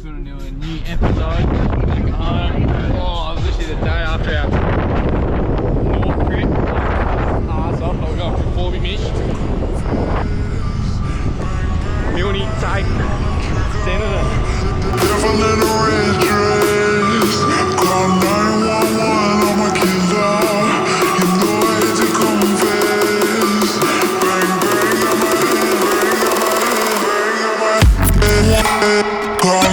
we're going to do a new episode. Literally the day after our North trip. Arse off, we're going for 40 minutes. Milny, take, Senator. Devil in a red dress. Call 911 on my killer. You know I had to confess. Bang, bang on my head, bang on my head, bang on my head. Call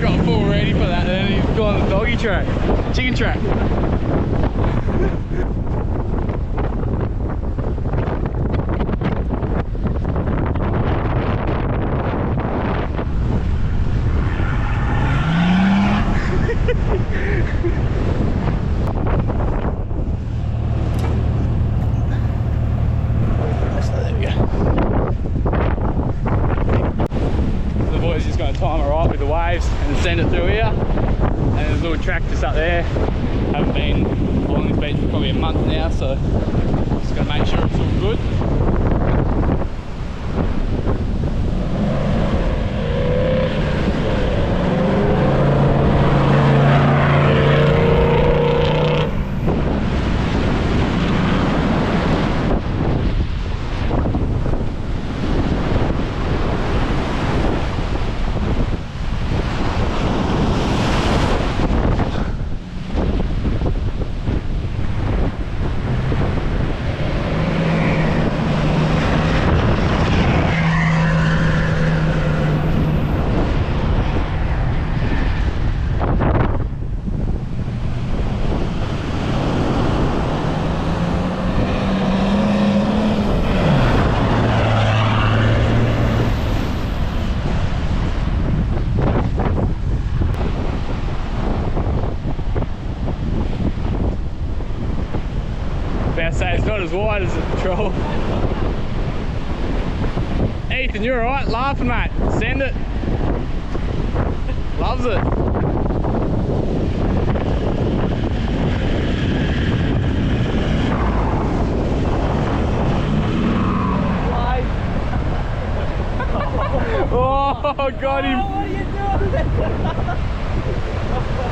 got full ready for that, and then he's gone on the doggy track, chicken track. Just going to time it right with the waves and send it through here. And there's a little track just up there. Haven't been along this beach for probably a month now, so just got to make sure it's all good. About to say it's not as wide as the patrol. Ethan, you're alright? Laughing, mate. Send it. Loves it. Oh! Oh, got him. What are you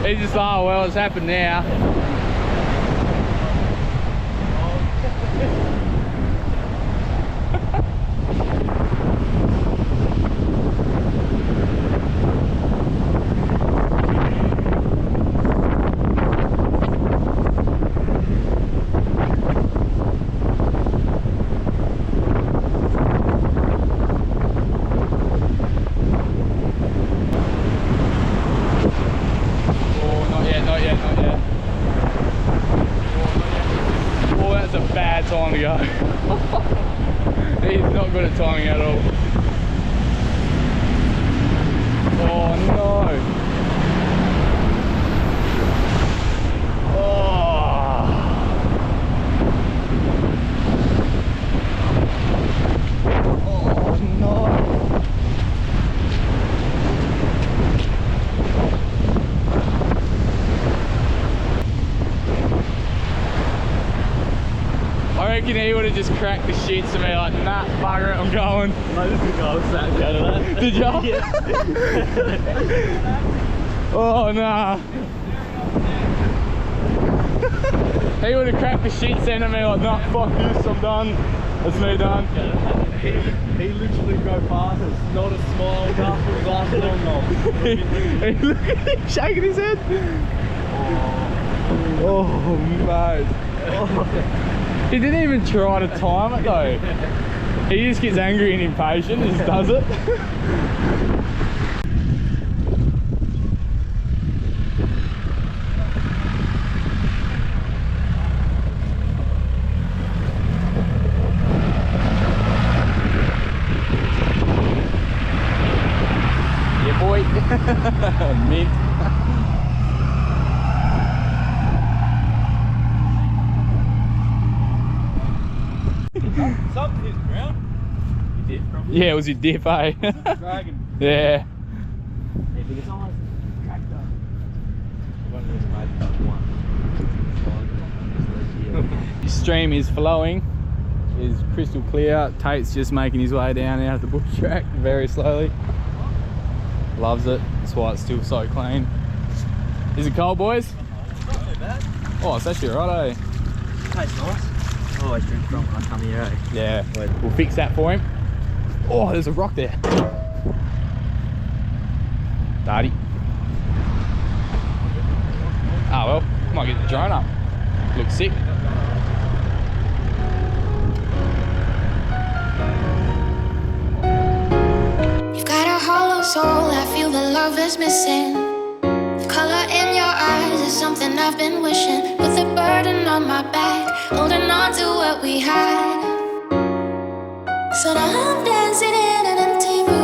doing? He's just, oh well, it's happened now. Time to go. He's not good at timing at all. Oh no. Oh. Oh no. I reckon he would have just cracked the shits to me like, nah, bugger it, I'm going. I just think I was sat down to that. Did you? Yeah. Oh, nah. He would have cracked the shits out of me like, nah, fuck this, I'm done. That's me done. He literally go past us, not a smile, nothing, laughing on them. Look at him shaking his head. Oh, mate. Oh. He didn't even try to time it though. He just gets angry and impatient and just does it. Yeah, boy. Mint. Something hit the ground. You did, probably. Yeah, it was your dip, eh? Dragon. Yeah. I think it's almost cracked up. Your stream is flowing. Is crystal clear. Tate's just making his way down out of the bush track very slowly. Loves it. That's why it's still so clean. Is it cold, boys? Not too bad. Oh, it's actually right, eh? Tastes nice. I always drink from when I come here, eh? Yeah, we'll fix that for him. Oh, there's a rock there. Darty. Ah, well, might get the drone up. Looks sick. You've got a hollow soul, I feel the love is missing. The color in your eyes is something I've been wishing. With a burden on my back, holding on to what we had. So now I'm dancing in an empty room.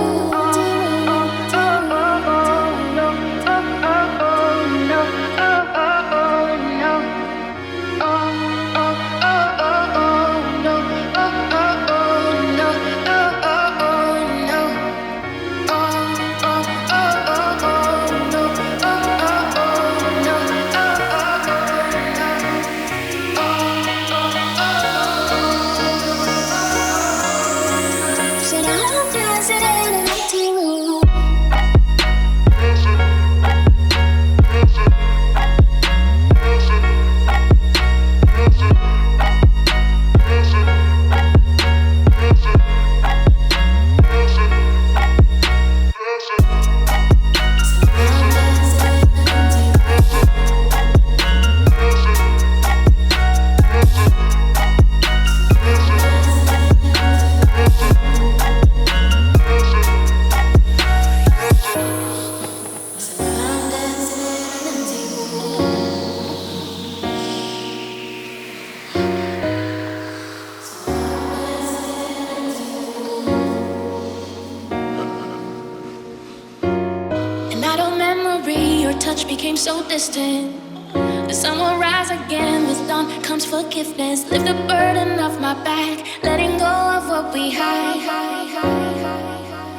Touch became so distant. The sun will rise again. With dawn comes forgiveness. Lift the burden off my back, letting go of what we had.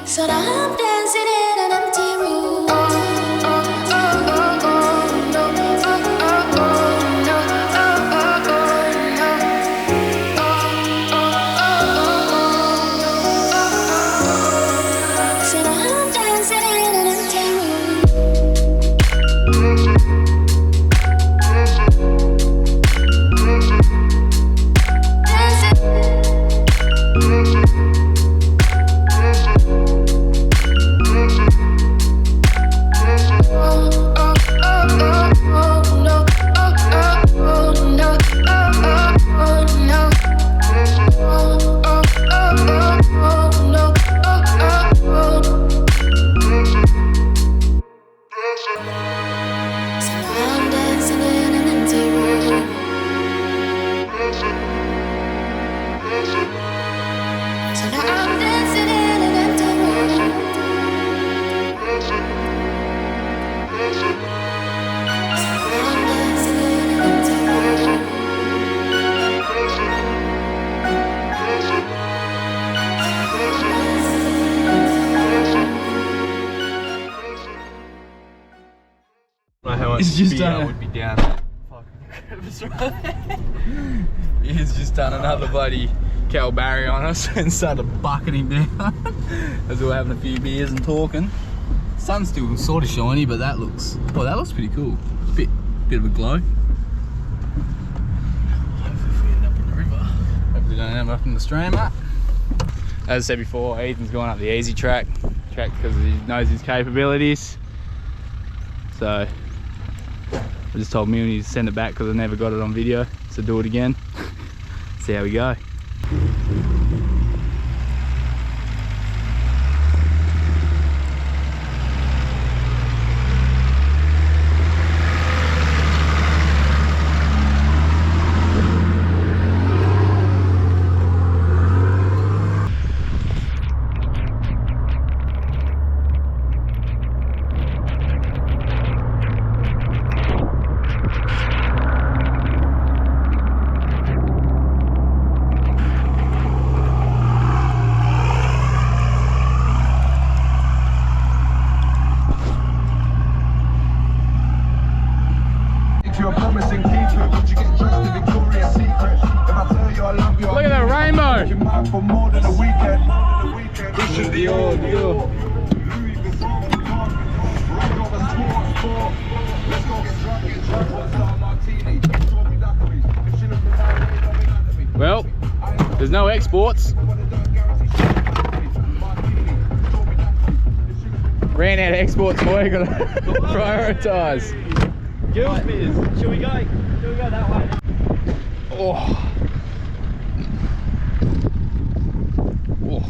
So now I'm dancing in an empty room. So now I'm dancing. He's just done. I would be down that fucking crevice right there. He's just done another bloody Cal Barry on us and started bucketing down as we were having a few beers and talking. Sun's still sort of shiny, but that looks, well, that looks pretty cool. Bit of a glow. Hopefully if we end up in the river. Hopefully we don't end up in the stream. As I said before, Ethan's going up the easy track because he knows his capabilities. So I just told Milne to send it back because I never got it on video, so do it again. See how we go. You're promising keeper, but you get dressed in Victoria's Secret. If I tell you I love you, Look at that rainbow! you're mine for more than a weekend. This is the old Dior. Louis Vuitton, rock over sport. Let's go get drunk, one star martini. Show me daiquiri. If she look around, you don't be mad at me. Well, there's no exports. Ran out of exports, boy. Gotta prioritise. Girls beers. Shall we go? Shall we go that way? Oh. Oh.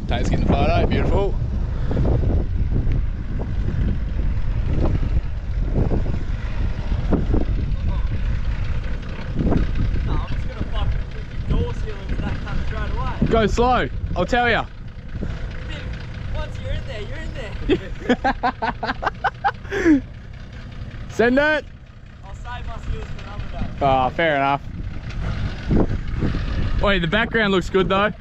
Tate's getting the photo, beautiful. No, I'm just gonna fucking put the door seal into that cunt straight away. Go slow, I'll tell ya. Once you're in there, you're in there. Send it. I'll save my seals for another day. Ah, fair enough. Wait, the background looks good though.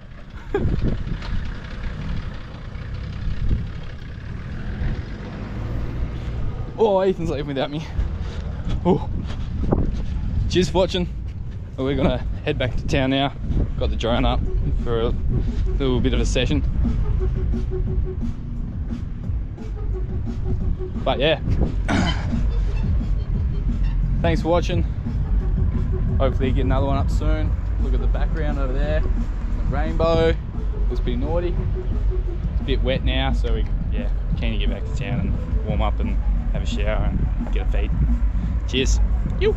Oh, Ethan's leaving without me. Oh. Cheers for watching. We're gonna head back to town now. Got the drone up for a little bit of a session. But yeah. Thanks for watching. Hopefully you get another one up soon. Look at the background over there. The rainbow. Looks pretty naughty. It's a bit wet now, so we keen to get back to town and warm up and have a shower and get a feed. Cheers. You.